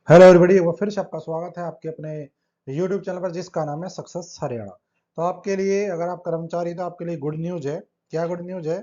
Hello everybody, एक बार फिर से आपका स्वागत है आपके अपने YouTube चैनल पर जिसका नाम है सक्सेस हरियाणा। तो आपके लिए, अगर आप कर्मचारी, तो आपके लिए गुड न्यूज़ है। क्या गुड न्यूज़ है?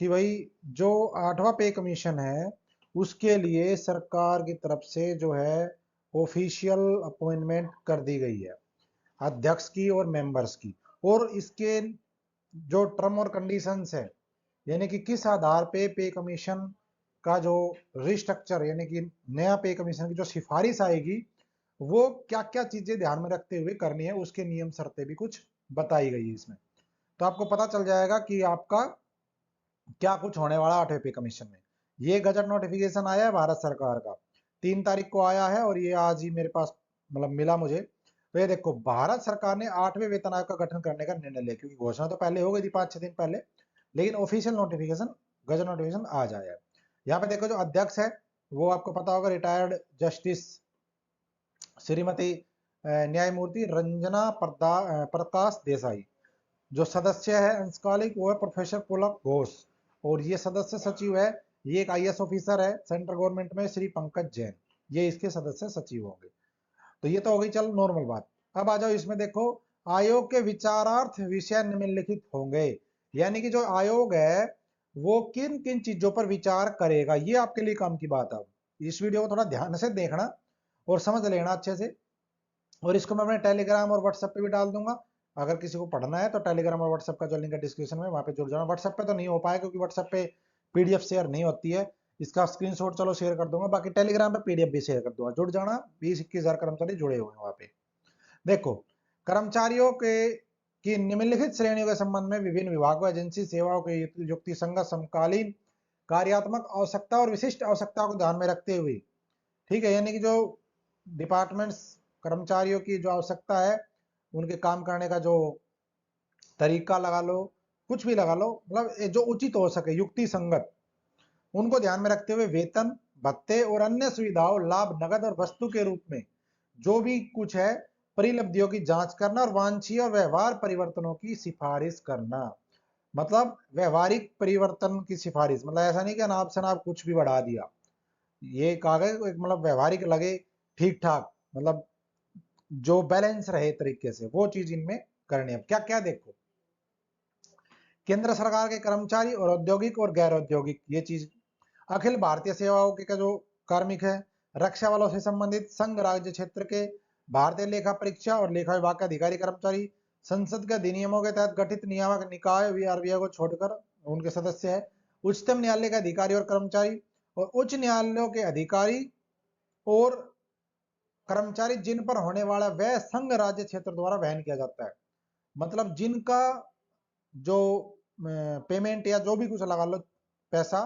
कि भाई, जो 8वां पे कमीशन है, उसके लिए सरकार की तरफ से जो है ऑफिशियल अपॉइंटमेंट कर दी गई है, अध्यक्ष की और मेंबर्स की। और इसके जो टर्म और कंडीशंस है, यानी कि किस आधार पे कमीशन का जो रिस्ट्रक्चर, यानी कि नया पे कमीशन की जो सिफारिश आएगी, वो क्या क्या चीजें ध्यान में रखते हुए करनी है, उसके नियम शर्तें भी कुछ बताई गई है इसमें। तो आपको पता चल जाएगा कि आपका क्या कुछ होने वाला 8वें पे कमीशन में। ये गजट नोटिफिकेशन आया है भारत सरकार का, 3 तारीख को आया है, और ये आज ही मेरे पास मतलब मिला मुझे। तो ये देखो, भारत सरकार ने 8वें वेतन आयोग का गठन करने का निर्णय लिया, क्योंकि घोषणा तो पहले हो गई थी 5-6 दिन पहले, लेकिन ऑफिशियल नोटिफिकेशन, गजट नोटिफिकेशन आज आया है। यहाँ पे देखो, जो अध्यक्ष है वो आपको पता होगा, रिटायर्ड जस्टिस श्रीमती न्यायमूर्ति रंजना प्रकाश देसाई। जो सदस्य है अंशकालिक, वो है प्रोफेसर पुलक घोष। और ये सदस्य सचिव है, ये एक आईएएस ऑफिसर है सेंट्रल गवर्नमेंट में, श्री पंकज जैन। ये इसके सदस्य सचिव होंगे। तो ये तो हो गई, चल नॉर्मल बात। अब आ जाओ इसमें, देखो, आयोग के विचारार्थ विषय निम्नलिखित होंगे। यानी कि जो आयोग है वो किन किन चीजों पर विचार करेगा, ये आपके लिए काम की बात है। अब इस वीडियो को थोड़ा ध्यान से देखना और समझ लेना अच्छे से। और इसको मैं अपने टेलीग्राम और व्हाट्सएप पे भी डाल दूंगा। अगर किसी को पढ़ना है तो टेलीग्राम और व्हाट्सएप का जो लिंक है डिस्क्रिप्शन में, वहां पे जुड़ जाना। व्हाट्सएप पे तो नहीं हो पाएगा, क्योंकि व्हाट्सएप पे पीडीएफ शेयर नहीं होती है। इसका स्क्रीनशॉट चलो शेयर कर दूंगा, बाकी टेलीग्राम पे पीडीएफ भी शेयर कर दूंगा। जुड़ जाना, 20-21 हजार कर्मचारी जुड़े हुए हैं वहां पे। देखो, कर्मचारियों के की निम्नलिखित श्रेणियों के संबंध में विभिन्न विभागों, एजेंसी, सेवाओं के युक्ति संगत समकालीन कार्यात्मक आवश्यकता और विशिष्ट आवश्यकताओं को ध्यान में रखते हुए, ठीक है, यानी कि जो डिपार्टमेंट्स, कर्मचारियों की जो आवश्यकता है, उनके काम करने का जो तरीका लगा लो, कुछ भी लगा लो, मतलब जो उचित हो सके, युक्ति संगत, उनको ध्यान में रखते हुए वेतन, भत्ते और अन्य सुविधाओं, लाभ, नगद और वस्तु के रूप में जो भी कुछ है, परिलब्धियों की जांच करना और वांछनीय और व्यवहार परिवर्तनों की सिफारिश करना। मतलब व्यवहारिक परिवर्तन की सिफारिश, मतलब ऐसा नहीं कि अनाप शनाप कुछ भी बढ़ा दिया। ये कागज एक मतलब व्यवहारिक लगे, ठीक ठाक, मतलब जो बैलेंस रहे तरीके से, वो चीज इनमें करनी है। क्या क्या देखो, केंद्र सरकार के कर्मचारी और औद्योगिक और गैर औद्योगिक, ये चीज, अखिल भारतीय सेवाओं के जो कार्मिक है, रक्षा वालों से संबंधित संघ राज्य क्षेत्र के, भारतीय लेखा परीक्षा और लेखा विभाग के अधिकारी कर्मचारी, संसद के अधिनियमों के तहत गठित नियामक निकाय वीआरबीआई को छोड़कर उनके सदस्य है, उच्चतम न्यायालय के अधिकारी और कर्मचारी, और उच्च न्यायालयों के अधिकारी और कर्मचारी जिन पर होने वाला व्यय संघ राज्य क्षेत्र द्वारा वहन किया जाता है। मतलब जिनका जो पेमेंट या जो भी कुछ लगा लो, पैसा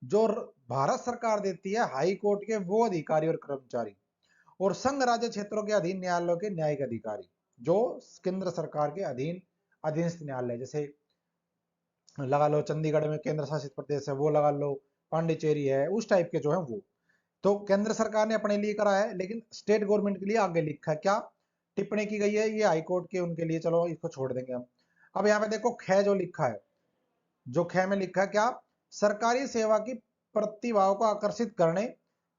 जो भारत सरकार देती है, हाई कोर्ट के वो अधिकारी और कर्मचारी, और संघ राज्य क्षेत्रों के अधीन न्यायालयों के न्यायिक अधिकारी, जो केंद्र सरकार के अधीन अधीनस्थ न्यायालय, जैसे लगा लो चंडीगढ़ में केंद्र शासित प्रदेश है वो लगा लो, पांडिचेरी है, उस टाइप के जो है वो। तो केंद्र सरकार ने अपने लिए करा है, लेकिन स्टेट गवर्नमेंट के लिए आगे लिखा है क्या, टिप्पणी की गई है, ये हाईकोर्ट के उनके लिए, चलो इसको छोड़ देंगे हम। अब यहाँ पे देखो, ख जो लिखा है, जो ख में लिखा है क्या, सरकारी सेवा की प्रतिभाओं को आकर्षित करने,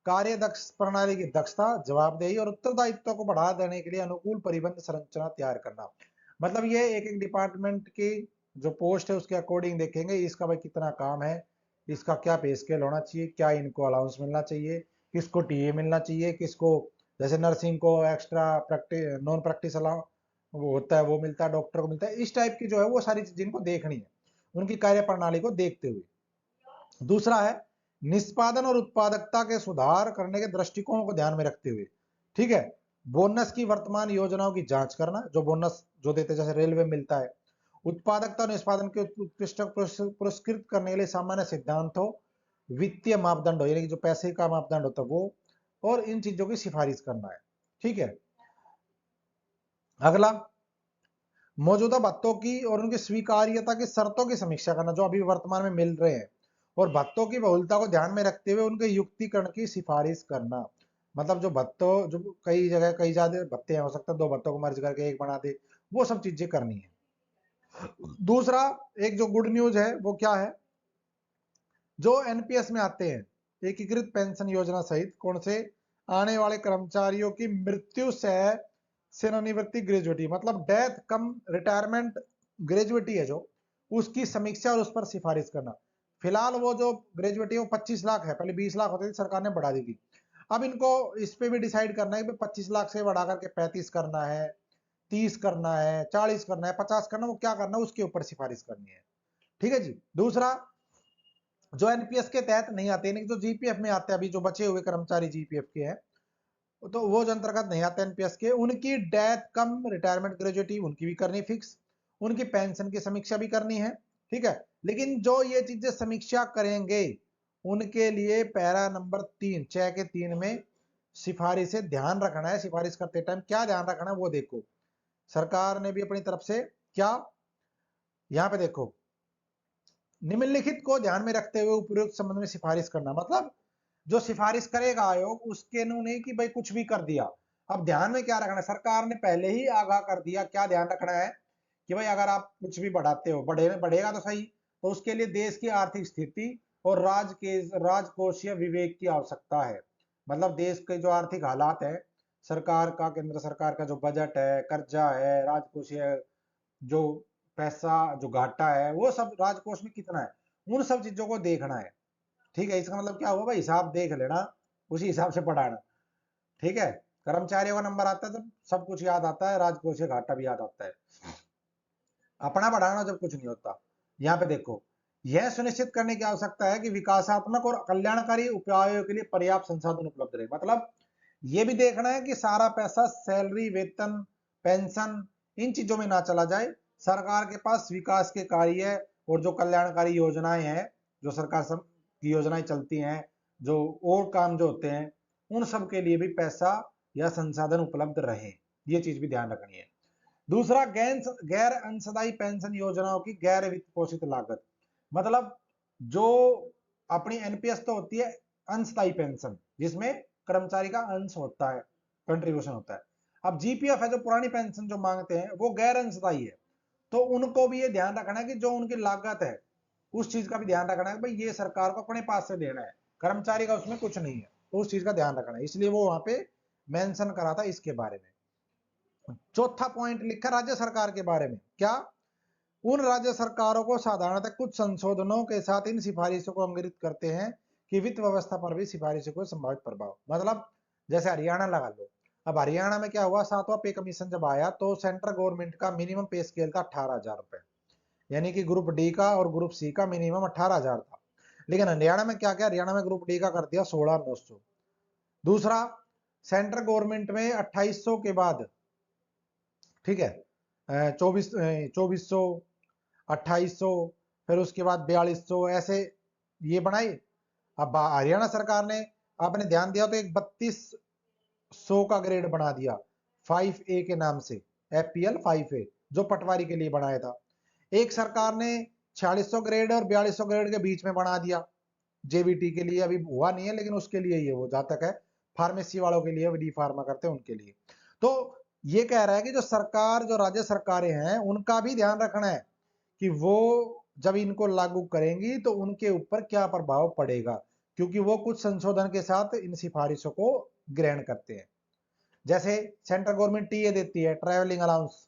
कार्य दक्ष प्रणाली की दक्षता, जवाबदेही और उत्तरदायित्व को बढ़ा देने के लिए अनुकूल परिबंध संरचना तैयार करना। मतलब ये एक एक डिपार्टमेंट की जो पोस्ट है उसके अकॉर्डिंग देखेंगे, इसका भाई कितना काम है, इसका क्या पे स्केल होना चाहिए, क्या इनको अलाउंस मिलना चाहिए, किसको टीए मिलना चाहिए, किसको, जैसे नर्सिंग को extra practice, non practice allow वो होता है, वो मिलता है, डॉक्टर को मिलता है, इस टाइप की जो है वो सारी चीजें इनको देखनी है, उनकी कार्य प्रणाली को देखते हुए। दूसरा है निष्पादन और उत्पादकता के सुधार करने के दृष्टिकोण को ध्यान में रखते हुए, ठीक है, बोनस की वर्तमान योजनाओं की जांच करना, जो बोनस जो देते जैसे रेलवे मिलता है, उत्पादकता और निष्पादन के उत्कृष्ट पुरस्कृत करने के लिए सामान्य सिद्धांत हो, वित्तीय मापदंड हो, यानी कि जो पैसे का मापदंड होता है वो, और इन चीजों की सिफारिश करना है, ठीक है। अगला, मौजूदा भत्तों की और उनकी स्वीकार्यता की शर्तों की समीक्षा करना, जो अभी वर्तमान में मिल रहे हैं, और भत्तों की बहुलता को ध्यान में रखते हुए उनके युक्तिकरण की सिफारिश करना। मतलब जो भत्तों, जो कई जगह कई ज्यादा भत्ते हैं, हो सकता है 2 भत्तों को मर्ज करके एक बना दे, वो सब चीजें करनी है। दूसरा, एक जो गुड न्यूज है वो क्या है, जो एनपीएस में आते हैं, एकीकृत पेंशन योजना सहित कौन से आने वाले कर्मचारियों की मृत्यु से सेवानिवृत्ति ग्रेजुएटी, मतलब डेथ कम रिटायरमेंट ग्रेजुएटी है जो, उसकी समीक्षा और उस पर सिफारिश करना। फिलहाल वो जो ग्रेजुएटी है वो 25 लाख है, पहले 20 लाख होती थी, सरकार ने बढ़ा दी थी। अब इनको इस पे भी डिसाइड करना है कि 25 लाख से बढ़ा करके 35 करना है, 30 करना है, 40 करना है, 50 करना है, वो क्या करना है उसके ऊपर सिफारिश करनी है। ठीक है जी। दूसरा, जो एनपीएस के तहत नहीं आते, यानी जो जीपीएफ में आते हैं, अभी जो बचे हुए कर्मचारी जीपीएफ के हैं, तो वो जो अंतर्गत नहीं आते एनपीएस के, उनकी डेथ कम रिटायरमेंट ग्रेजुएटी उनकी भी करनी फिक्स, उनकी पेंशन की समीक्षा भी करनी है। ठीक है, लेकिन जो ये चीजें समीक्षा करेंगे उनके लिए पैरा नंबर 3 6 के 3 में सिफारिश से ध्यान रखना है। सिफारिश करते टाइम क्या ध्यान रखना है वो देखो, सरकार ने भी अपनी तरफ से क्या, यहाँ पे देखो, निम्नलिखित को ध्यान में रखते हुए उपयुक्त संबंध में सिफारिश करना, मतलब जो सिफारिश करेगा आयोग उसके नहीं कि भाई कुछ भी कर दिया। अब ध्यान में क्या रखना है, सरकार ने पहले ही आगाह कर दिया, क्या ध्यान रखना है कि भाई अगर आप कुछ भी बढ़ाते हो, बढ़ेगा तो सही, तो उसके लिए देश की आर्थिक स्थिति और राजकोषीय विवेक की आवश्यकता है। मतलब देश के जो आर्थिक हालात है, सरकार का, केंद्र सरकार का जो बजट है, कर्जा है, राजकोषीय जो पैसा जो घाटा है, वो सब राजकोष में कितना है, उन सब चीजों को देखना है। ठीक है, इसका मतलब क्या हुआ भाई, हिसाब देख लेना, उसी हिसाब से पढ़ाना। ठीक है, कर्मचारियों का नंबर आता है तो सब कुछ याद आता है, राजकोषीय घाटा भी याद आता है, अपना बढ़ाना जब कुछ नहीं होता। यहाँ पे देखो, यह सुनिश्चित करने की आवश्यकता है कि विकासात्मक और कल्याणकारी उपायों के लिए पर्याप्त संसाधन उपलब्ध रहे। मतलब ये भी देखना है कि सारा पैसा सैलरी, वेतन, पेंशन, इन चीजों में ना चला जाए। सरकार के पास विकास के कार्य और जो कल्याणकारी योजनाएं हैं, जो सरकार की योजनाएं चलती हैं, जो और काम जो होते हैं, उन सब के लिए भी पैसा या संसाधन उपलब्ध रहे, ये चीज भी ध्यान रखनी है। दूसरा, गैर अंशदायी पेंशन योजनाओं की गैर वित्त पोषित लागत, मतलब जो अपनी एनपीएस तो होती है अंशदायी पेंशन, जिसमें कर्मचारी का अंश होता है, कंट्रीब्यूशन होता है। अब जीपीएफ है जो पुरानी पेंशन जो मांगते हैं, वो गैर अंशदायी है, तो उनको भी ये ध्यान रखना है कि जो उनकी लागत है उस चीज का भी ध्यान रखना है, भाई ये सरकार को अपने पास से देना है, कर्मचारी का उसमें कुछ नहीं है, तो उस चीज का ध्यान रखना है, इसलिए वो वहां पे मेंशन करा था इसके बारे में। चौथा पॉइंट लिखा राज्य सरकार के बारे में, क्या, उन राज्य सरकारों को साधारणतः कुछ संशोधनों के साथ इन सिफारिशों को अंगित करते हैं कि वित्त व्यवस्था पर भी सिफारिशों को संभावित प्रभाव, मतलब जैसे हरियाणा लगा लो। अब हरियाणा में क्या हुआ, 7वां पे कमीशन जब आया तो सेंट्रल गवर्नमेंट का मिनिमम पे स्केल था 18,000 रुपए, यानी कि ग्रुप डी का और ग्रुप सी का मिनिमम 18,000 था। लेकिन हरियाणा में क्या किया, हरियाणा में ग्रुप डी का कर दिया 16,900। दूसरा, सेंट्रल गवर्नमेंट में 2800 के बाद, ठीक है, 2400, 2800, फिर उसके बाद 4200, ऐसे ये बनाए। अब हरियाणा सरकार ने आपने ध्यान दिया तो एक 3200 का ग्रेड बना दिया 5A के नाम से, FPL 5A, जो पटवारी के लिए बनाया था। एक सरकार ने 4600 ग्रेड और 4200 ग्रेड के बीच में बना दिया जेबीटी के लिए, अभी हुआ नहीं है लेकिन उसके लिए ये वो जहां तक है फार्मेसी वालों के लिए, डी फार्मा करते हैं उनके लिए। तो ये कह रहा है कि जो सरकार, जो राज्य सरकारें हैं, उनका भी ध्यान रखना है कि वो जब इनको लागू करेंगी तो उनके ऊपर क्या प्रभाव पड़ेगा, क्योंकि वो कुछ संशोधन के साथ इन सिफारिशों को ग्रहण करते हैं। जैसे सेंट्रल गवर्नमेंट टीए देती है, ट्रैवलिंग अलाउंस,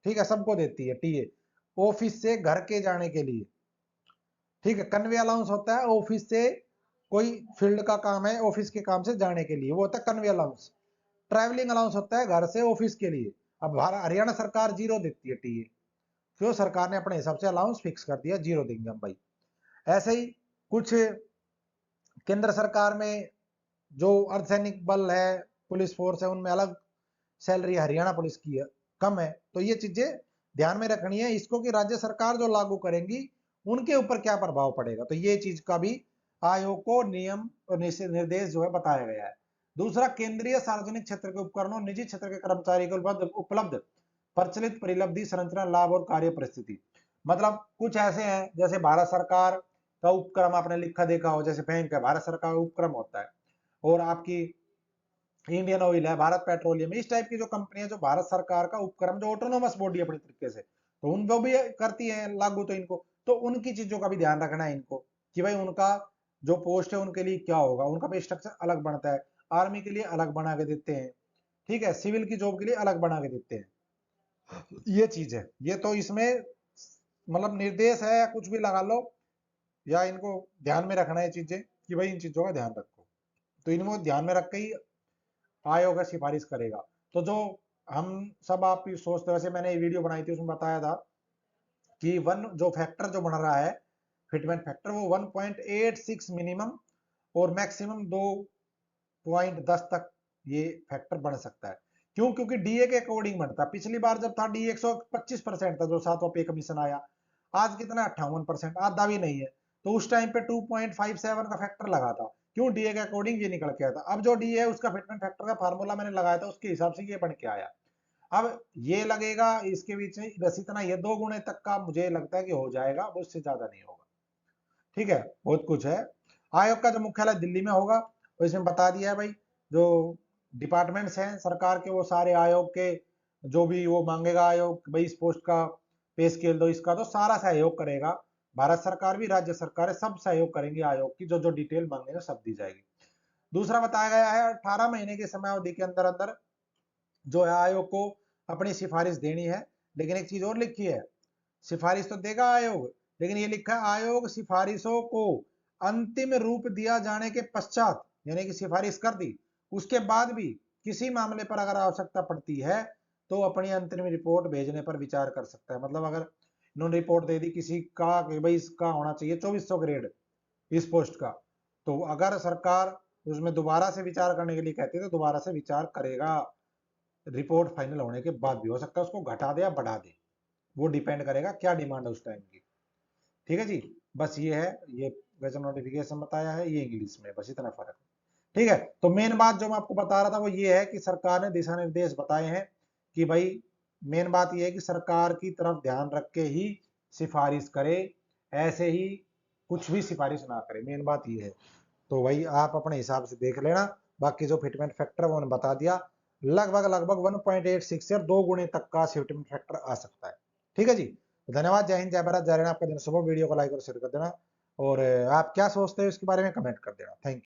ठीक है, सबको देती है टीए, ऑफिस से घर के जाने के लिए। ठीक है, कन्वे अलाउंस होता है ऑफिस से, कोई फील्ड का काम है ऑफिस के काम से जाने के लिए, वो होता है कन्वे अलाउंस। ट्रैवलिंग अलाउंस होता है घर से ऑफिस के लिए। अब हरियाणा सरकार 0 देती है टीए, क्यों, सरकार ने अपने हिसाब से अलाउंस फिक्स कर दिया, 0 देंगे हम भाई। ऐसे ही कुछ केंद्र सरकार में जो अर्धसैनिक बल है, पुलिस फोर्स है, उनमें अलग सैलरी हरियाणा पुलिस की है, कम है। तो ये चीजें ध्यान में रखनी है इसको कि राज्य सरकार जो लागू करेंगी उनके ऊपर क्या प्रभाव पड़ेगा, तो ये चीज का भी आयोग को नियम और निर्देश जो है बताया गया है। दूसरा, केंद्रीय सार्वजनिक क्षेत्र के उपकरणों, निजी क्षेत्र के कर्मचारी को उपलब्ध प्रचलित परिलब्धि संरचना, लाभ और कार्य परिस्थिति, मतलब कुछ ऐसे हैं जैसे भारत सरकार का उपक्रम आपने लिखा देखा हो, जैसे बैंक है, भारत सरकार का उपक्रम होता है, और आपकी इंडियन ऑयल है, भारत पेट्रोलियम, इस टाइप की जो कंपनियां, जो भारत सरकार का उपक्रम, जो ऑटोनोमस बॉडी अपने तरीके से, तो उनको भी करती है लागू, तो इनको, तो उनकी चीजों का भी ध्यान रखना है इनको कि भाई उनका जो पोस्ट है उनके लिए क्या होगा, उनका भी स्ट्रक्चर अलग बनता है। आर्मी के लिए अलग बना के देते हैं, ठीक है, सिविल की जॉब के लिए अलग बना के देते हैं। ये चीज है, ये तो इसमें मतलब निर्देश है या कुछ भी लगा लो, या इनको ध्यान में रखना है चीजें कि भाई इन चीजों का ध्यान रखो, तो इनको ध्यान में रख के ही आयोग है सिफारिश करेगा। तो जो हम सब आप सोचते हो, वैसे मैंने ये वीडियो बनाई थी उसमें बताया था कि वन जो फैक्टर जो बन रहा है फिटमेंट फैक्टर, वो 1.86 मिनिमम और मैक्सिमम 2.10 तक ये फैक्टर बन सकता है। क्यों? क्योंकि डीए के अकॉर्डिंग बनता है। पिछली बार जब था डी 125% था जो 7वां पे कमीशन आया, आज कितना 58%, आधा भी नहीं है। तो उस टाइम पे 2.57 का फैक्टर लगा था। क्यों? डीए के अकॉर्डिंग ये निकल के आया था। अब जो डीए है उसका फिटमेंट फैक्टर का फार्मूला मैंने लगाया था, उसके हिसाब से ये बन के आया। अब ये लगेगा इसके बीच में बस इतना, ये 2 गुणे तक का मुझे लगता है कि हो जाएगा, उससे ज्यादा नहीं होगा। ठीक है, बहुत कुछ है। आयोग का जो मुख्यालय दिल्ली में होगा, तो इसमें बता दिया है भाई, जो डिपार्टमेंट्स हैं सरकार के, वो सारे आयोग के जो भी वो मांगेगा आयोग, भाई इस पोस्ट का पे स्केल दो, इसका तो सारा सहयोग करेगा। भारत सरकार भी, राज्य सरकार सब सहयोग करेंगे आयोग की, जो जो डिटेल मांगेंगे सब दी जाएगी। दूसरा बताया गया है 18 महीने की समय अवधि के अंदर अंदर जो है आयोग को अपनी सिफारिश देनी है। लेकिन एक चीज और लिखी है, सिफारिश तो देगा आयोग, लेकिन ये लिखा है आयोग सिफारिशों को अंतिम रूप दिया जाने के पश्चात, यानी कि सिफारिश कर दी उसके बाद भी किसी मामले पर अगर आवश्यकता पड़ती है तो अपनी अंतरिम रिपोर्ट भेजने पर विचार कर सकता है। मतलब अगर इन्होंने रिपोर्ट दे दी किसी का कि भाई इसका होना चाहिए 2400 ग्रेड इस पोस्ट का, तो अगर सरकार उसमें दोबारा से विचार करने के लिए कहती है तो दोबारा से विचार करेगा। रिपोर्ट फाइनल होने के बाद भी हो सकता है उसको घटा दे या बढ़ा दे, वो डिपेंड करेगा क्या डिमांड है उस टाइम की। ठीक है जी, बस ये है, ये वैसे नोटिफिकेशन बताया है, ये इंग्लिश में, बस इतना फर्क है। ठीक है, तो मेन बात जो मैं आपको बता रहा था वो ये है कि सरकार ने दिशा निर्देश बताए हैं कि भाई मेन बात ये है कि सरकार की तरफ ध्यान रख के ही सिफारिश करे, ऐसे ही कुछ भी सिफारिश ना करे, मेन बात ये है। तो भाई आप अपने हिसाब से देख लेना, बाकी जो फिटमेंट फैक्टर वो बता दिया, लगभग लगभग 1.86 से 2 गुणे तक का फिटमेंट फैक्टर आ सकता है। ठीक है जी, तो धन्यवाद, जय हिंद, जय भारत, जय हिंद। आपका दिन शुभ हो। वीडियो को लाइक और शेयर कर देना, और आप क्या सोचते हो इसके बारे में कमेंट कर देना। Thank you.